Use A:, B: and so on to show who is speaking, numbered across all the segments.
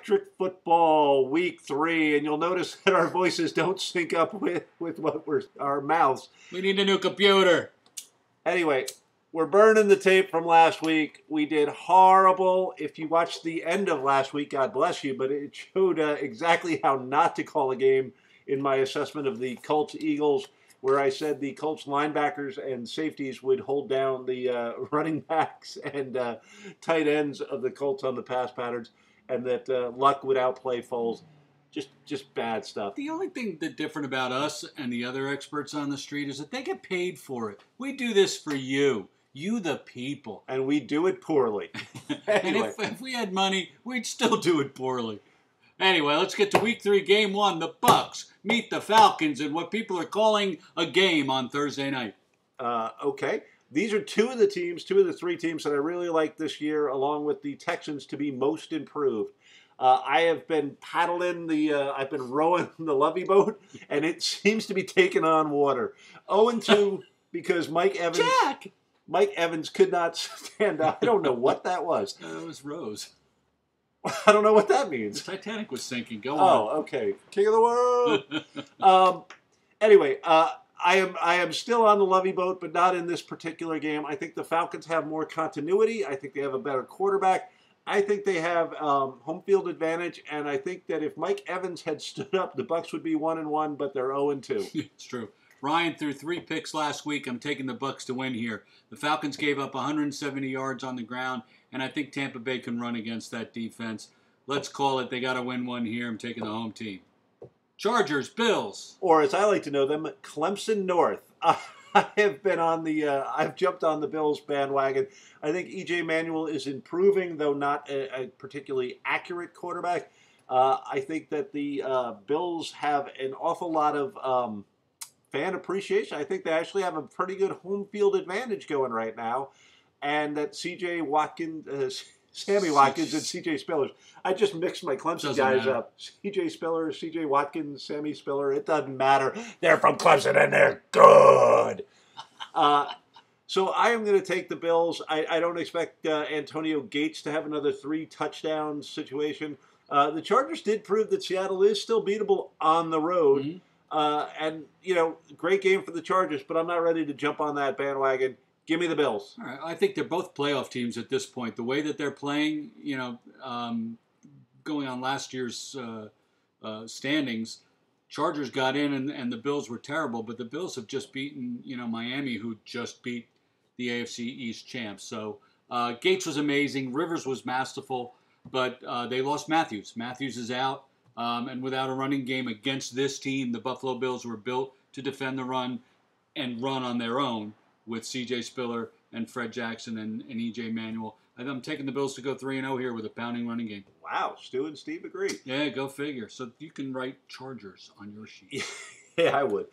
A: Electric Football Week 3, and you'll notice that our voices don't sync up with our mouths.
B: We need a new computer.
A: Anyway, we're burning the tape from last week. We did horrible. If you watched the end of last week, God bless you, but it showed exactly how not to call a game in my assessment of the Colts-Eagles, where I said the Colts linebackers and safeties would hold down the running backs and tight ends of the Colts on the pass patterns, and that Luck would outplay Foles. Just bad stuff.
B: The only thing that's different about us and the other experts on the street is that they get paid for it. We do this for you the people.
A: And we do it poorly. Anyway.
B: And if we had money, we'd still do it poorly. Anyway, let's get to Week 3, Game 1. The Bucs meet the Falcons in what people are calling a game on Thursday night.
A: Okay. These are two of the three teams that I really like this year, along with the Texans, to be most improved. I have been I've been rowing the Lovey boat, and it seems to be taking on water. 0-2 because Mike Evans could not stand up. I don't know what that was.
B: It was Rose.
A: I don't know what that means.
B: The Titanic was sinking. Go on.
A: Oh, okay. King of the world. Anyway, I am still on the Lovey boat, but not in this particular game. I think the Falcons have more continuity. I think they have a better quarterback. I think they have home field advantage, and I think that if Mike Evans had stood up, the Bucs would be 1-1, but they're 0-2.
B: It's true. Ryan threw 3 picks last week. I'm taking the Bucs to win here. The Falcons gave up 170 yards on the ground, and I think Tampa Bay can run against that defense. Let's call it. They got to win one here. I'm taking the home team. Chargers, Bills.
A: Or as I like to know them, Clemson North. I have been on I've jumped on the Bills bandwagon. I think E.J. Manuel is improving, though not a particularly accurate quarterback. I think that the Bills have an awful lot of fan appreciation. I think they actually have a pretty good home field advantage going right now. And that Sammy Watkins and C.J. Spiller. I just mixed my Clemson guys up. C.J. Spiller, C.J. Watkins, Sammy Spiller. It doesn't matter. They're from Clemson and they're good. So I am going to take the Bills. I don't expect Antonio Gates to have another 3-touchdown situation. The Chargers did prove that Seattle is still beatable on the road.
B: Mm-hmm.
A: And, great game for the Chargers, but I'm not ready to jump on that bandwagon. Give me the Bills.
B: All right. I think they're both playoff teams at this point. The way that they're playing, going on last year's standings, Chargers got in and the Bills were terrible, but the Bills have just beaten, Miami, who just beat the AFC East champs. So Gates was amazing. Rivers was masterful, but they lost Matthews. Matthews is out, and without a running game against this team, the Buffalo Bills were built to defend the run and run on their own with C.J. Spiller and Fred Jackson and E.J. Manuel. I'm taking the Bills to go 3-0 here with a pounding running game.
A: Wow, Stu and Steve agree.
B: Yeah, go figure. So you can write Chargers on your sheet.
A: Yeah, I would.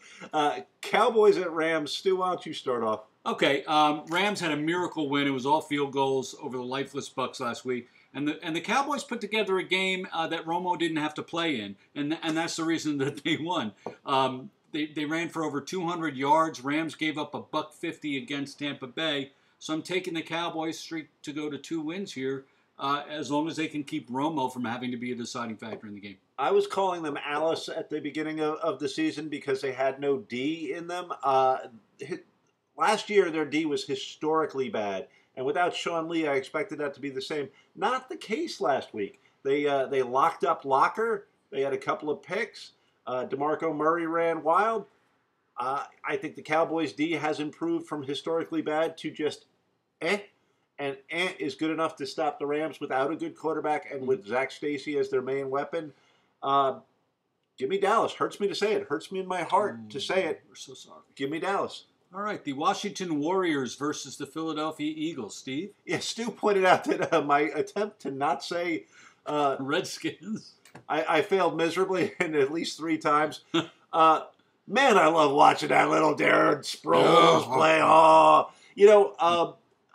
A: Cowboys at Rams. Stu, why don't you start off?
B: Okay, Rams had a miracle win. It was all field goals over the lifeless Bucs last week. And the Cowboys put together a game that Romo didn't have to play in. And that's the reason that they won. They ran for over 200 yards. Rams gave up $150 against Tampa Bay. So I'm taking the Cowboys streak to go to 2 wins here, as long as they can keep Romo from having to be a deciding factor in the game.
A: I was calling them Alice at the beginning of the season because they had no D in them. Last year, their D was historically bad. And without Sean Lee, I expected that to be the same. Not the case last week. They locked up Locker. They had a couple of picks. DeMarco Murray ran wild. I think the Cowboys' D has improved from historically bad to just and is good enough to stop the Rams without a good quarterback and with Zach Stacy as their main weapon. Give me Dallas. Hurts me to say it. Hurts me in my heart to say it.
B: We're so sorry.
A: Give me Dallas.
B: All right, the Washington Warriors versus the Philadelphia Eagles. Steve?
A: Yeah, Stu pointed out that my attempt to not say
B: Redskins.
A: I failed miserably and at least 3 times. Man, I love watching that little Darren Sproles play.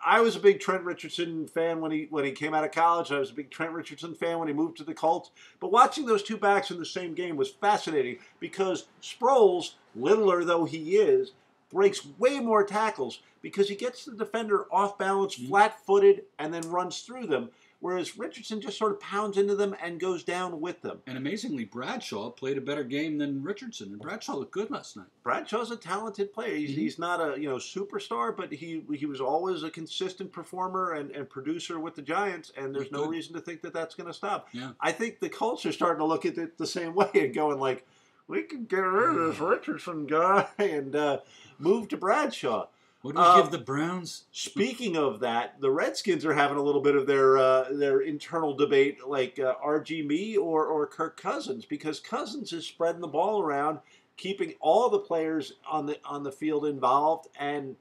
A: I was a big Trent Richardson fan when he came out of college. I was a big Trent Richardson fan when he moved to the Colts. But watching those two backs in the same game was fascinating because Sproles, littler though he is, breaks way more tackles because he gets the defender off balance, flat-footed, and then runs through them. whereas Richardson just sort of pounds into them and goes down with them.
B: And amazingly, Bradshaw played a better game than Richardson, and Bradshaw looked good last night.
A: Bradshaw's a talented player. He's not a superstar, but he was always a consistent performer and producer with the Giants, and there's no reason to think that that's going to stop.
B: Yeah.
A: I think the Colts are starting to look at it the same way and going like, we can get rid of this Richardson guy and move to Bradshaw.
B: What do we give the Browns?
A: Speaking of that, the Redskins are having a little bit of their internal debate, like RG me or Kirk Cousins, because Cousins is spreading the ball around, keeping all the players on the field involved, and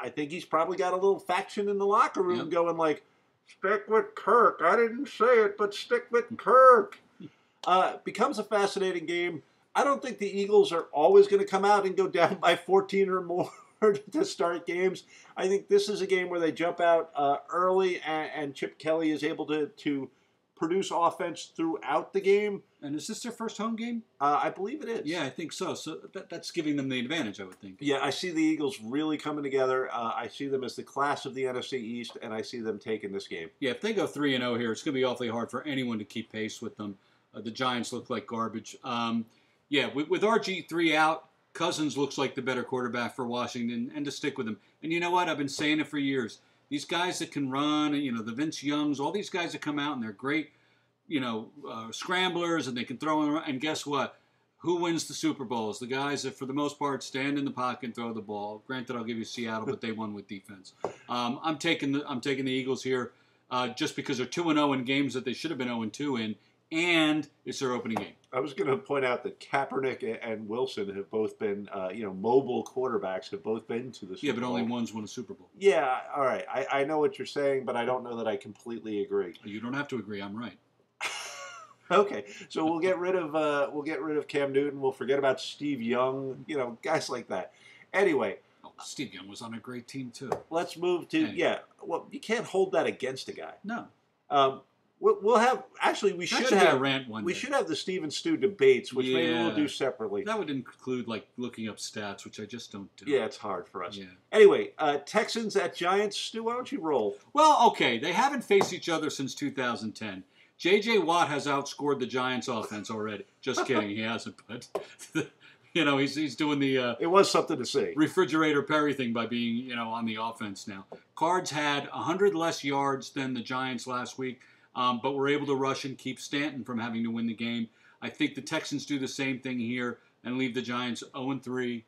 A: I think he's probably got a little faction in the locker room going like, stick with Kirk. I didn't say it, but stick with Kirk. Becomes a fascinating game. I don't think the Eagles are always going to come out and go down by 14 or more to start games. I think this is a game where they jump out early and Chip Kelly is able to produce offense throughout the game.
B: And is this their first home game?
A: I believe it is.
B: Yeah, I think so. So that's giving them the advantage, I would think.
A: Yeah, I see the Eagles really coming together. I see them as the class of the NFC East, and I see them taking this game.
B: Yeah, if they go 3-0 here, it's going to be awfully hard for anyone to keep pace with them. The Giants look like garbage. With RG3 out, Cousins looks like the better quarterback for Washington, and to stick with him. And you know what? I've been saying it for years. These guys that can run, the Vince Youngs, all these guys that come out and they're great, scramblers, and they can throw them. And guess what? Who wins the Super Bowls? The guys that, for the most part, stand in the pocket and throw the ball. Granted, I'll give you Seattle, but they won with defense. I'm taking the Eagles here, just because they're 2-0 in games that they should have been 0-2 in, and it's their opening game.
A: I was going to point out that Kaepernick and Wilson have both been, mobile quarterbacks have both been to the Super Bowl.
B: Yeah, but only one's won a Super Bowl.
A: Yeah, all right. I know what you're saying, but I don't know that I completely agree.
B: You don't have to agree. I'm right.
A: Okay, so we'll get rid of Cam Newton. We'll forget about Steve Young. Guys like that. Anyway.
B: Steve Young was on a great team too.
A: Let's move to Well, you can't hold that against a guy.
B: No.
A: We'll have we should have
B: a rant one day.
A: We should have the Steve and Stu debates, which maybe we'll do separately.
B: That would include like looking up stats, which I just don't do.
A: Yeah, it's hard for us.
B: Yeah.
A: Anyway, Texans at Giants. Stu, why don't you roll?
B: Well, okay, they haven't faced each other since 2010. J.J. Watt has outscored the Giants' offense already. Just kidding, he hasn't. But he's doing the.
A: It was something to see.
B: Refrigerator Perry thing by being on the offense now. Cards had 100 less yards than the Giants last week. But we're able to rush and keep Stanton from having to win the game. I think the Texans do the same thing here and leave the Giants 0-3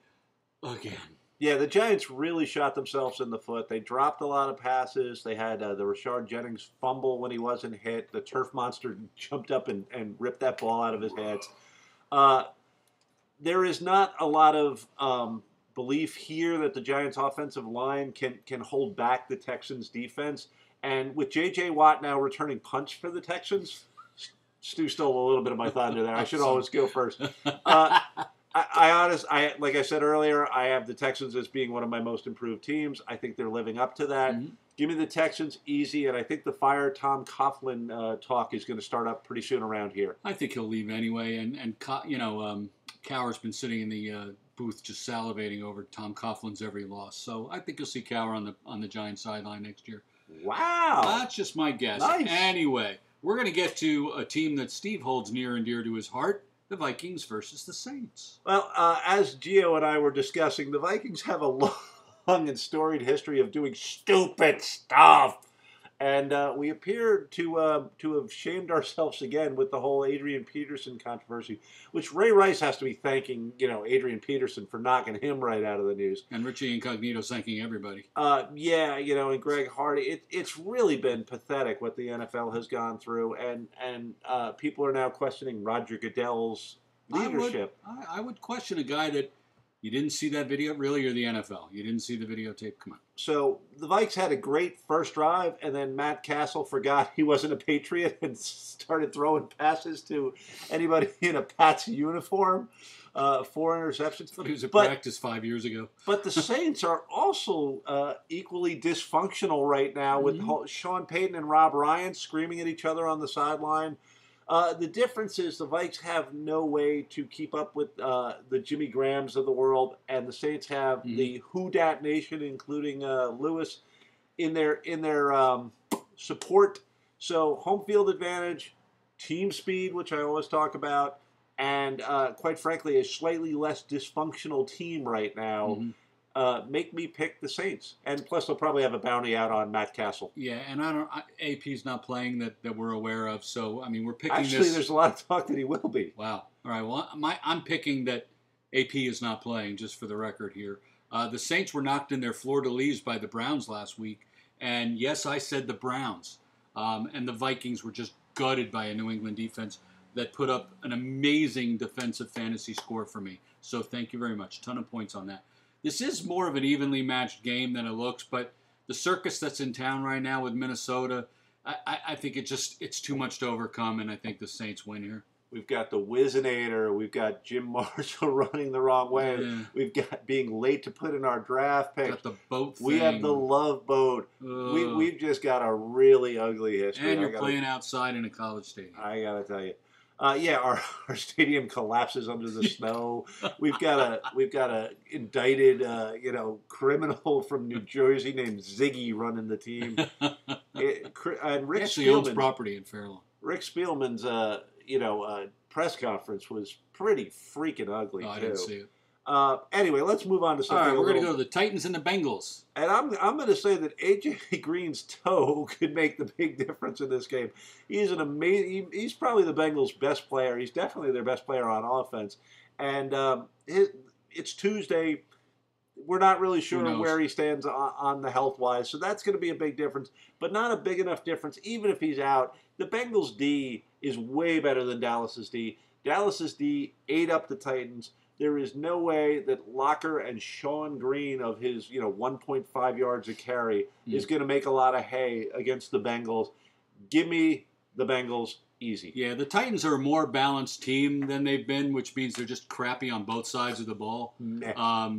B: again.
A: Yeah, the Giants really shot themselves in the foot. They dropped a lot of passes. They had the Rashard Jennings fumble when he wasn't hit. The turf monster jumped up and ripped that ball out of his hands. There is not a lot of belief here that the Giants' offensive line can hold back the Texans' defense. And with J.J. Watt now returning punch for the Texans, Stu stole a little bit of my thunder there. I should always go first. Like I said earlier, I have the Texans as being one of my most improved teams. I think they're living up to that. Mm-hmm. Give me the Texans easy, and I think the fire Tom Coughlin talk is going to start up pretty soon around here.
B: I think he'll leave anyway, and Cowher's been sitting in the booth just salivating over Tom Coughlin's every loss. So I think you'll see Cowher on the Giants sideline next year.
A: Wow.
B: That's just my guess.
A: Nice.
B: Anyway, we're going to get to a team that Steve holds near and dear to his heart, the Vikings versus the Saints.
A: Well, as Gio and I were discussing, the Vikings have a long and storied history of doing stupid stuff. And we appear to have shamed ourselves again with the whole Adrian Peterson controversy, which Ray Rice has to be thanking, Adrian Peterson for knocking him right out of the news.
B: And Richie Incognito thanking everybody.
A: And Greg Hardy. It's really been pathetic what the NFL has gone through, and people are now questioning Roger Goodell's leadership.
B: I would question a guy that you didn't see that video. Really, you're the NFL. You didn't see the videotape. Come on.
A: So the Vikes had a great first drive, and then Matt Castle forgot he wasn't a Patriot and started throwing passes to anybody in a Pats uniform. 4 interceptions.
B: He was at practice 5 years ago.
A: But the Saints are also equally dysfunctional right now with Sean Payton and Rob Ryan screaming at each other on the sideline. The difference is the Vikes have no way to keep up with the Jimmy Grahams of the world, and the Saints have the Who Dat Nation, including Lewis, in their support So home field advantage, team speed, which I always talk about, and quite frankly, a slightly less dysfunctional team right now
B: Hmm.
A: make me pick the Saints. And plus, they'll probably have a bounty out on Matt Castle.
B: Yeah, and AP's not playing that we're aware of. So I mean, we're picking
A: Actually,
B: this.
A: there's a lot of talk that he will be.
B: Wow. All right. Well, I'm picking that AP is not playing. Just for the record here, the Saints were knocked in their fleur-de-lis by the Browns last week, and yes, I said the Browns. And the Vikings were just gutted by a New England defense that put up an amazing defensive fantasy score for me. So thank you very much. Ton of points on that. This is more of an evenly matched game than it looks, but the circus that's in town right now with Minnesota, I think it's too much to overcome, and I think the Saints win here.
A: We've got the Wizinator. We've got Jim Marshall running the wrong way.
B: Yeah.
A: We've got being late to put in our draft pick.
B: Got the boat thing.
A: We have the love boat. We've just got a really ugly history.
B: And you're playing outside in a college stadium.
A: I gotta tell you, our stadium collapses under the snow. We've got a indicted criminal from New Jersey named Ziggy running the team. And Rick
B: Actually owns
A: Spielman,
B: property in Fairlawn.
A: Rick Spielman's press conference was pretty freaking ugly
B: Oh,
A: too.
B: I didn't see it.
A: Anyway, let's move on to
B: All
A: something.
B: right, we're going to
A: little-
B: go to the Titans and the Bengals.
A: And I'm going to say that AJ Green's toe could make the big difference in this game. He's an amazing. He's probably the Bengals' best player. He's definitely their best player on offense. And it's Tuesday. We're not really sure
B: knows?
A: where he stands on the health wise, so that's going to be a big difference. But not a big enough difference, even if he's out. The Bengals' D is way better than Dallas's D. Dallas's D ate up the Titans. There is no way that Locker and Sean Green of his 1.5 yards a carry is going to make a lot of hay against the Bengals. Give me the Bengals easy.
B: Yeah, the Titans are a more balanced team than they've been, which means they're just crappy on both sides of the ball.
A: Nah.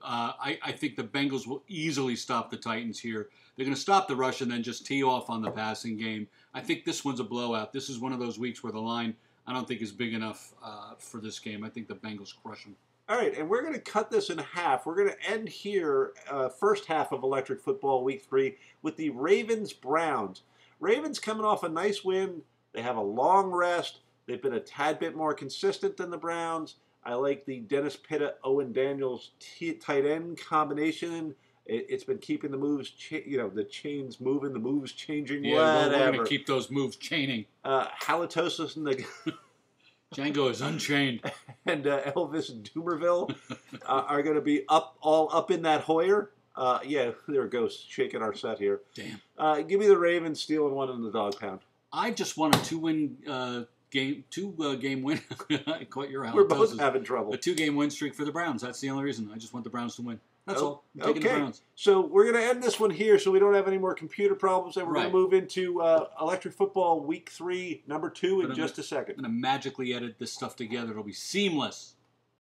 B: I think the Bengals will easily stop the Titans here. They're going to stop the rush and then just tee off on the passing game. I think this one's a blowout. This is one of those weeks where the line, I don't think, is big enough for this game. I think the Bengals crush them.
A: All right, and we're going to cut this in half. We're going to end here, first half of Electric Football Week 3, with the Ravens-Browns. Ravens coming off a nice win. They have a long rest. They've been a tad bit more consistent than the Browns. I like the Dennis Pitta, Owen Daniels tight end combination. It's been keeping the moves, the chains moving, the moves changing.
B: Yeah, well,
A: whatever.
B: we're going to keep those moves chaining.
A: Halitosis and the
B: Django is unchained.
A: and Elvis Dumerville are going to be all up in that Hoyer. Yeah, there goes shaking our set here.
B: Damn.
A: Give me the Ravens stealing one in the dog pound.
B: I just want a two-game win. I caught your halitosis.
A: We're both having trouble.
B: A 2-game win streak for the Browns. That's the only reason. I just want the Browns to win. That's all. I'm taking the
A: Okay,
B: Browns.
A: so we're going to end this one here so we don't have any more computer problems, and we're going
B: Right.
A: to move into Electric Football Week 3, number 2 in just a second.
B: I'm going to magically edit this stuff together. It'll be seamless.